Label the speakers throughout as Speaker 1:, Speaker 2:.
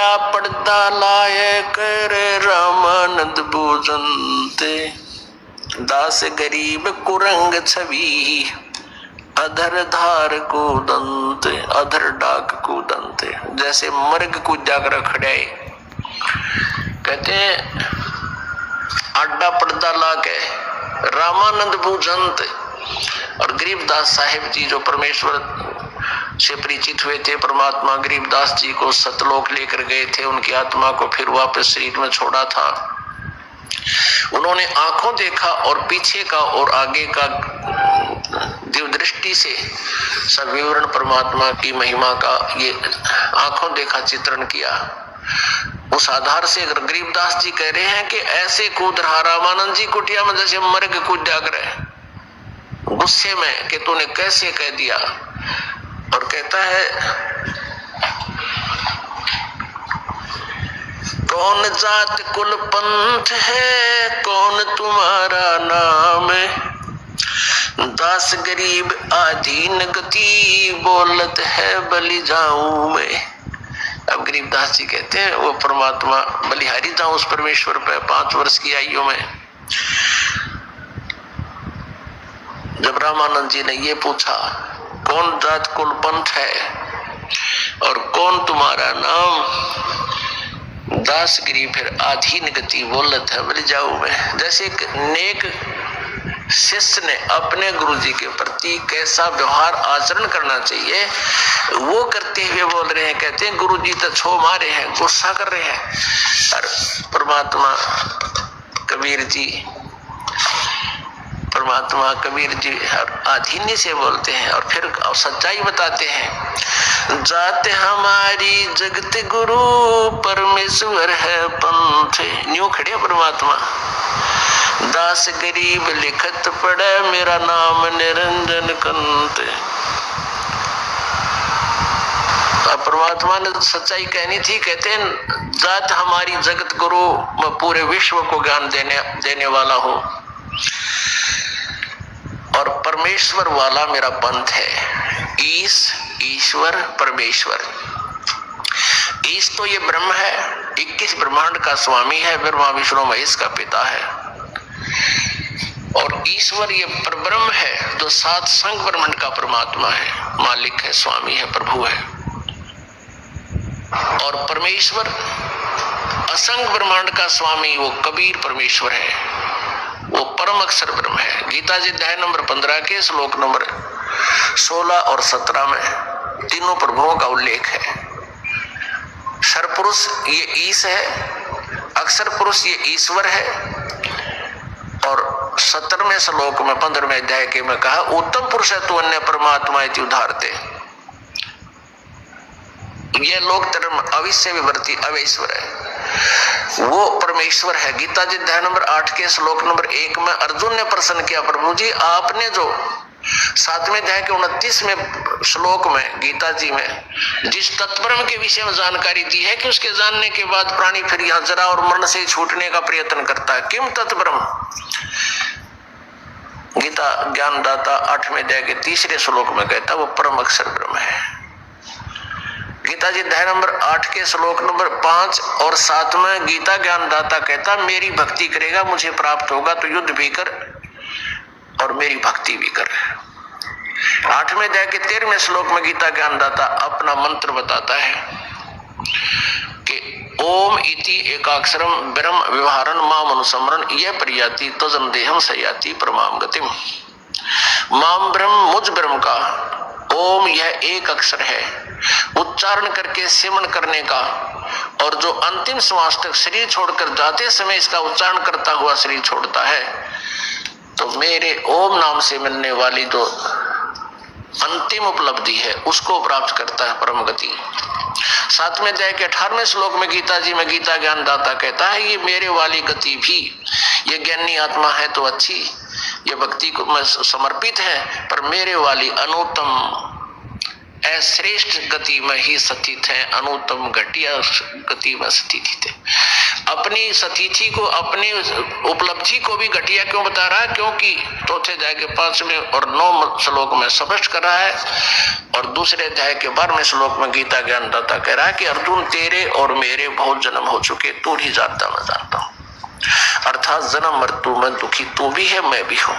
Speaker 1: आडा पर्दा लाए कर रामानंद पूजनते, दास गरीब कुरंग छवि अधर धार कूदंत, अधर डाक कूदंत। जैसे मर्ग कूदा कर खड़े, कहते आडा पर्दा ला के रामानंद पूजंत। और गरीबदास साहिब जी जो परमेश्वर से परिचित हुए थे, परमात्मा गरीबदास जी को सतलोक लेकर गए थे, उनकी आत्मा को फिर वापस शरीर में छोड़ा था। उन्होंने आंखों देखा और पीछे का और आगे का दिव्य दृष्टि से सब विवरण परमात्मा की महिमा का ये आंखों देखा चित्रण किया। उस आधार से अगर गरीबदास जी कह रहे हैं कि ऐसे कूद रहा रामानंद जी कुटिया में जैसे मर्ग कूदा करे, गुस्से में कि तूने कैसे कह दिया। और कहता है कौन जात कुल पंथ है, कौन तुम्हारा नाम है, दास गरीब आधीन गति बोलत है बलि जाऊं मैं। अब गरीबदास जी कहते हैं वो परमात्मा बलिहारी था उस परमेश्वर पे 5 वर्ष की आयु में। जब रामानंद जी ने ये पूछा कौन जात कुल पंथ है और कौन तुम्हारा नाम, दास गरीब फिर आधीन गति बोलत है बलि जाऊं मैं। जैसे एक नेक शिष्य ने अपने गुरु जी के प्रति कैसा व्यवहार आचरण करना चाहिए वो करते हुए बोल रहे हैं। कहते हैं गुरु जी तो छो मारे हैं, गुस्सा कर रहे हैं। और परमात्मा कबीर जी आधीन्य से बोलते हैं और फिर सच्चाई बताते हैं। जात हमारी जगत गुरु परमेश्वर है पंथ, न्यू खड़े परमात्मा। दास गरीब लिखत पड़े मेरा नाम निरंजन कंत। परमात्मा ने सच्चाई कहनी थी। कहते हैं जात हमारी जगत गुरु, मैं पूरे विश्व को ज्ञान देने वाला हूं और परमेश्वर वाला मेरा पंथ है। ईश ईश्वर परमेश्वर। ईश तो ये ब्रह्म है, 21 ब्रह्मांड का स्वामी है, ब्रह्मा विष्णु महेश का पिता है। और ईश्वर ये परब्रह्म है जो 7 संग ब्रह्मांड का परमात्मा है, मालिक है, स्वामी है, प्रभु है। और परमेश्वर असंग ब्रह्मांड का स्वामी वो कबीर परमेश्वर है, वो परम अक्षर ब्रह्म है। गीता जी अध्याय नंबर 15 के श्लोक नंबर 16 और 17 में तीनों प्रभुओं का उल्लेख है। सरपुरुष ये ईश है, अक्षर पुरुष ये ईश्वर है। और 17वें श्लोक में 15वें अध्याय के में कहा उत्तम पुरुष है तू अन्य परमात्मा इति उदाहरते। ये लोक धर्म अविश्य विवर्ती अवेश्वर है, वो परमेश्वर है। गीता जी अध्याय नंबर 8 के श्लोक नंबर 1 में अर्जुन ने प्रश्न किया प्रभु जी आपने जो 7वें अध्याय के 29वें श्लोक में गीता जी में जिस तत्ब्रह्म के विषय में जानकारी दी है कि उसके जानने के बाद प्राणी फिर यहाँ जरा और मरण से छूटने का प्रयत्न करता है, किम तत्ब्रह्म। गीता ज्ञानदाता 8वें अध्याय के 3रे श्लोक में कहता वो परम अक्षर ब्रह्म है। गीता जी अध्याय नंबर 8 के श्लोक नंबर 5 और 7 में गीता ज्ञानदाता कहता मेरी भक्ति करेगा मुझे प्राप्त होगा, तो युद्ध भी कर और मेरी भक्ति भी कर। 8वें अध्याय के 13वें श्लोक में गीता ज्ञानदाता अपना मंत्र बताता है कि ओम इति एकाक्षरम ब्रह्म व्यवहारन माम अनुसमरण यह प्रयाति तजम देहम सयाति परमाम गतिम। माम ब्रह्म मुझ ब्रह्म का ओम यह एक अक्षर है, उच्चारण करके सिमरण करने का, और जो अंतिम श्वास तक शरीर छोड़कर जाते समय इसका उच्चारण करता हुआ शरीर छोड़ता है तो मेरे ओम नाम से मिलने वाली जो अंतिम उपलब्धि है उसको प्राप्त करता है परम गति। 7वें अध्याय के 18वें श्लोक में गीता जी में गीता ज्ञानदाता कहता है ये मेरे वाली गति भी, ये ज्ञानी आत्मा है तो अच्छी, ये भक्ति को में समर्पित है, पर मेरे वाली अनुत्तम श्रेष्ठ गति में ही स्थित है, अनुत्तम घटिया गति में स्थित थे। अपनी स्थिति को, अपनी उपलब्धि को भी घटिया क्यों बता रहा है? क्योंकि चौथे अध्याय के 5वें और 9वें श्लोक में स्पष्ट कर रहा है, और दूसरे अध्याय के 12वें श्लोक में गीता ज्ञानदाता कह रहा है कि अर्जुन, तेरे और मेरे बहुत जन्म हो चुके, तू ही जानता मैं जानता हूं। अर्थात जन्म मृत्यु में दुखी तू भी है, मैं भी हूं।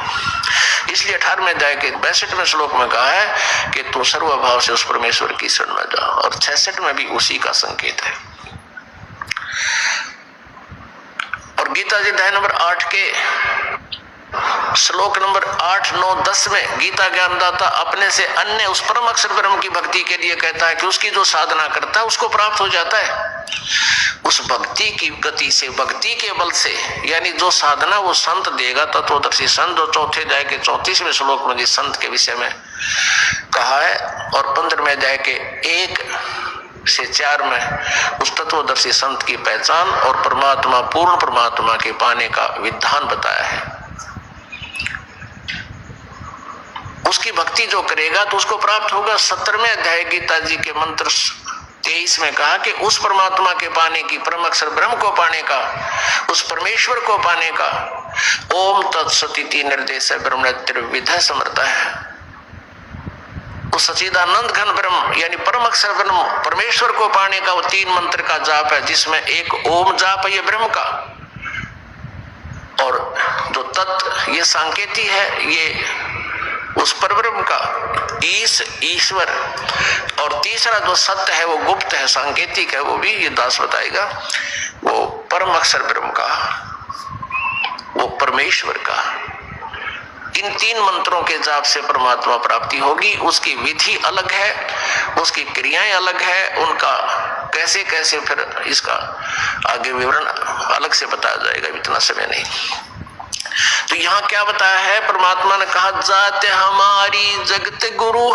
Speaker 1: इसलिए 18वें अध्याय के 62वें श्लोक में कहा है कि तू सर्वभाव से उस परमेश्वर की शरण में जा, और 66 में भी उसी का संकेत है। और गीता जी अध्याय नंबर 8 के श्लोक नंबर 8, 9, 10 में गीता ज्ञानदाता अपने से अन्य उस परम अक्षर ब्रह्म की भक्ति के लिए कहता है कि उसकी जो साधना करता है उसको प्राप्त हो जाता है। उस भक्ति की गति से, भक्ति के बल से, यानी जो साधना वो संत देगा, तत्वदर्शी संत, जो चौथे अध्याय के 34वें श्लोक में जिस संत के विषय में कहा है, और 15वें अध्याय के 1 से 4 में उस तत्वदर्शी संत की पहचान और परमात्मा, पूर्ण परमात्मा के पाने का विधान बताया है। उसकी भक्ति जो करेगा तो उसको प्राप्त होगा। 17वें अध्याय गीता जी के मंत्र 23 में कहा कि उस परमात्मा के पाने की, परम अक्षर ब्रह्म को पाने का, उस परमेश्वर को पाने का ओम तत्सदिति निर्देश ब्रह्म त्रिविध समर्थ है। उस सच्चिदानंद घन ब्रह्म यानी परम अक्षर ब्रह्म परमेश्वर को पाने का वो 3 मंत्र का जाप है, जिसमें एक ओम जाप है ये ब्रह्म का, और जो तत् ये सांकेती है ये उस परब्रह्म का, ईश्वर, और तीसरा जो सत्य है वो गुप्त है, सांकेतिक है, वो भी ये दास बताएगा, वो परम अक्षर ब्रह्म का, वो परमेश्वर का। इन 3 मंत्रों के जाप से परमात्मा प्राप्ति होगी। उसकी विधि अलग है, उसकी क्रियाएं अलग है, उनका कैसे कैसे फिर इसका आगे विवरण अलग से बताया जाएगा, इतना समय नहीं। तो यहाँ क्या बताया है? परमात्मा ने कहा, जाते हमारी जगत गुरु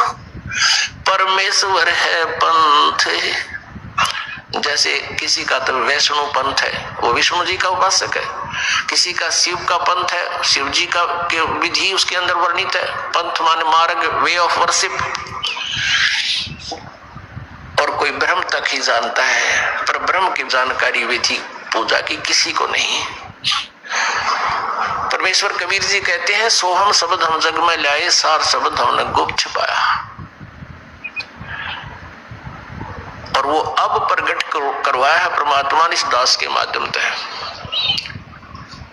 Speaker 1: परमेश्वर है पंथ। जैसे किसी का तो वैष्णव पंथ है, वो विष्णु जी का उपासक है, किसी का शिव का पंथ है, शिव जी का विधि उसके अंदर वर्णित है। पंथ माने मार्ग, वे ऑफ वर्शिप। और कोई ब्रह्म तक ही जानता है, पर ब्रह्म की जानकारी विधि पूजा की किसी को नहीं। परमेश्वर कबीर जी कहते हैं, सोहम शब्द हम जग में लाए, सार शब्द हमने गुप्त छिपाया। और वो अब प्रकट करवाया है परमात्मा ने इस दास के माध्यम से।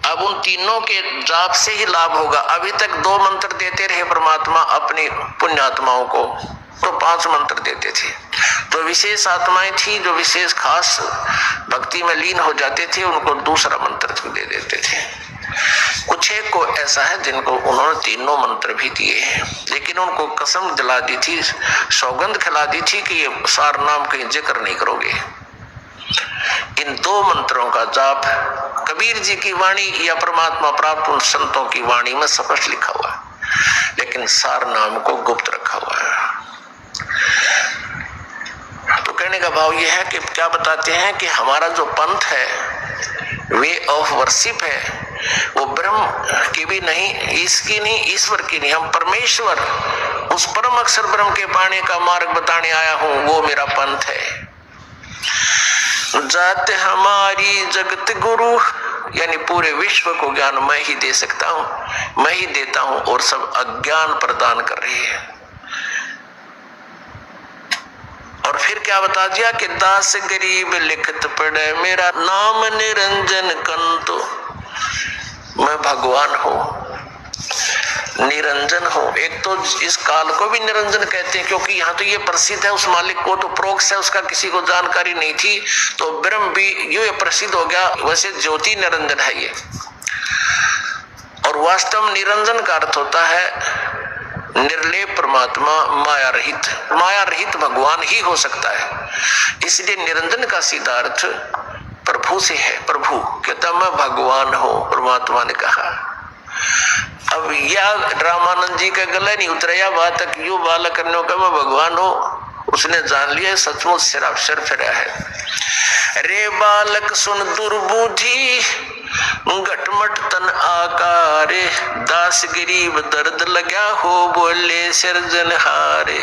Speaker 1: अब उन तीनों के जाप से ही लाभ होगा। अभी तक 2 मंत्र देते रहे परमात्मा अपनी पुण्यात्माओं को, तो 5 मंत्र देते थे। तो विशेष आत्माएं थी जो विशेष खास भक्ति में लीन हो जाते थे, उनको दूसरा मंत्र दे देते थे। कुछ एक को ऐसा है जिनको उन्होंने 3 मंत्र भी दिए हैं, लेकिन उनको कसम दिला दी थी, सौगंध खिला दी थी कि ये सार नाम कहीं जिक्र नहीं करोगे। इन 2 मंत्रों का जाप कबीर जी की वाणी या परमात्मा प्राप्त उन संतों की वाणी में स्पष्ट लिखा हुआ है, लेकिन सार नाम को गुप्त रखा हुआ है। तो कहने का भाव यह है कि क्या बताते हैं कि हमारा जो पंथ है, वे ऑफ वर्शिप है, वो ब्रह्म की भी नहीं, इसकी नहीं, ईश्वर की नहीं, हम परमेश्वर उस परम अक्षर ब्रह्म के पाने का मार्ग बताने आया हूं, वो मेरा पंथ है। जाते हमारी जगत गुरु, यानी पूरे विश्व को ज्ञान मैं ही दे सकता हूं, मैं ही देता हूं, और सब अज्ञान प्रदान कर रही है। और फिर क्या बता दिया कि दास गरीब लिखत पढ़े, मेरा नाम निरंजन कंतो, मैं भगवान हूं, निरंजन हो। एक तो इस काल को भी निरंजन कहते हैं, क्योंकि यहाँ तो ये प्रसिद्ध है, उस मालिक को तो प्रोक्ष है, उसका किसी को जानकारी नहीं थी, तो ब्रह्म भी ये प्रसिद्ध हो गया। वैसे ज्योति निरंजन है ये, और वास्तव निरंजन का अर्थ होता है निर्लेप परमात्मा, माया रहित। माया रहित भगवान ही हो सकता है, इसलिए निरंजन का सीधा अर्थ प्रभु से है। प्रभु कहता मैं भगवान हूं, परमात्मा ने कहा। अब यह रामानंद जी के गले नहीं उतरया बात तक, यू बालक करने का मैं भगवान हूं, उसने जान लिया सचमुच सिर फिरा है। रे बालक सुन दुर्बुद्धि, घटमट तन आकारे, दास गरीब दर्द लगा हो, बोले सिरजनहारे।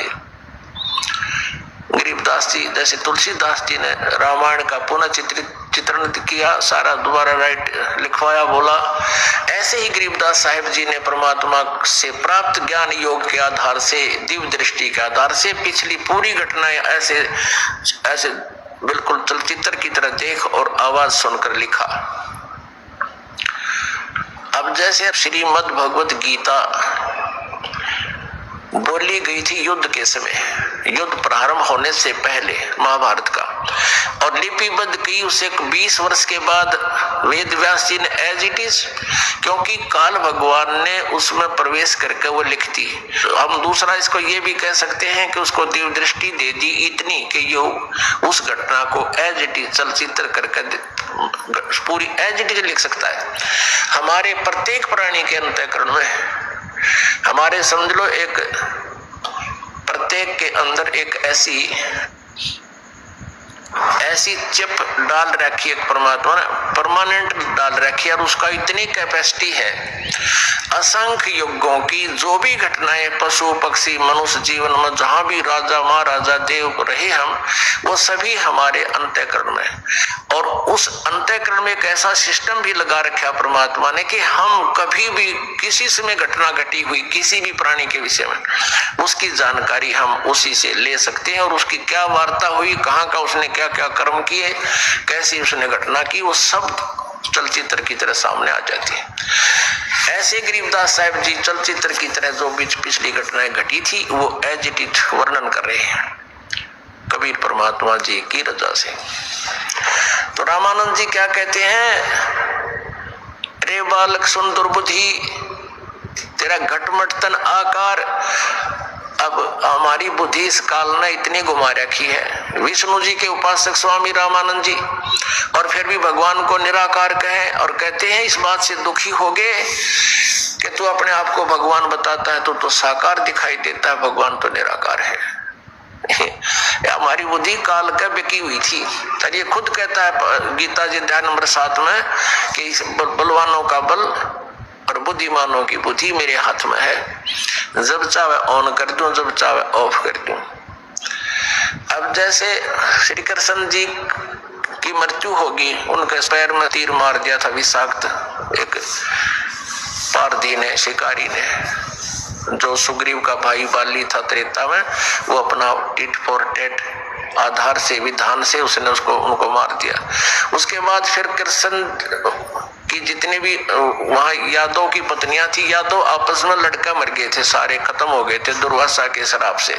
Speaker 1: गरीबदास जी, जैसे तुलसीदास जी ने रामायण का पुनः चित्रण किया, सारा दोबारा लिखवाया, बोला, ऐसे ही गरीबदास साहिब जी ने परमात्मा से प्राप्त ज्ञान योग के आधार से, दिव्य दृष्टि के आधार से पिछली पूरी घटनाएं ऐसे बिल्कुल चलचित्र की तरह देख और आवाज सुनकर लिखा। अब जैसे श्रीमद् भगवत गीता बोली गई थी युद्ध के समय, युद्ध प्रारंभ होने से पहले महाभारत का, और लिपिबद्ध की उसे 20 वर्ष के बाद वेद व्यास जी ने एज इट इज, क्योंकि काल भगवान ने उसमें प्रवेश करके वो लिखती। हम दूसरा इसको ये भी कह सकते हैं कि उसको दिव्य दृष्टि दे दी इतनी कि यो उस घटना को एज इट इज चलचित्र करके पूरी एज इट इज लिख सकता है। हमारे प्रत्येक प्राणी के अंतःकरण में, हमारे समझ लो एक प्रत्येक के अंदर एक ऐसी चिप डाल रखी है परमात्मा ने, परमानेंट डाल रखी है, और उसका इतनी कैपेसिटी है असंख्य युगों की जो भी घटनाएं पशु पक्षी मनुष्य जीवन में जहां भी राजा महाराजा देव रहे हम, वो सभी हमारे अंतःकरण में, और उस अंतःकरण में एक ऐसा सिस्टम भी लगा रखा परमात्मा ने कि हम कभी भी किसी समय घटना घटी हुई किसी भी प्राणी के विषय में उसकी जानकारी हम उसी से ले सकते हैं, और उसकी क्या वार्ता हुई, कहाँ का उसने क्या क्या कर्म किए, कैसी उसने घटना की, वो सब चलचित्र की तरह सामने आ जाती है। ऐसे गरीबदास साहिब जी चलचित्र की तरह जो पिछली घटनाएं घटी थी वो एज इट इज वर्णन कर रहे हैं कबीर परमात्मा जी की रजा से। तो रामानंद जी क्या कहते हैं, रे बालक सुन दुर्बुद्धि, तेरा घटमट तन आकार, अब हमारी बुद्धि इस काल ने इतनी घुमा रखी है। विष्णु जी के उपासक स्वामी रामानंद जी, और फिर भी भगवान को निराकार कहे, और कहते हैं इस बात से दुखी हो गए कि तू अपने आप को भगवान बताता है तो साकार दिखाई देता है, भगवान तो निराकार है। हमारी बुद्धि काल का बिकी हुई थी। तो ये खुद कहता है गीता जी अध्याय नंबर 7 में कि बलवानों का बल और बुद्धिमानों की बुद्धि मेरे हाथ में है, जब चाहे ऑन कर दूं, जब चाहे ऑफ कर दूं। अब जैसे श्री कृष्ण जी की मृत्यु होगी, उनके पैर में तीर मार दिया था विषाक्त एक पारधी ने, शिकारी ने, जो सुग्रीव का भाई बाली था त्रेता में, वो अपना टिट फॉर टेट आधार से विधान से उसने उनको मार दिया। उसके बाद फिर कृष्ण की जितने भी वहां यादव की पत्नियां थी, यादव आपस में लड़का मर गए थे, सारे खत्म हो गए थे दुर्वासा के श्राप से,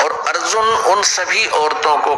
Speaker 1: और अर्जुन उन सभी औरतों को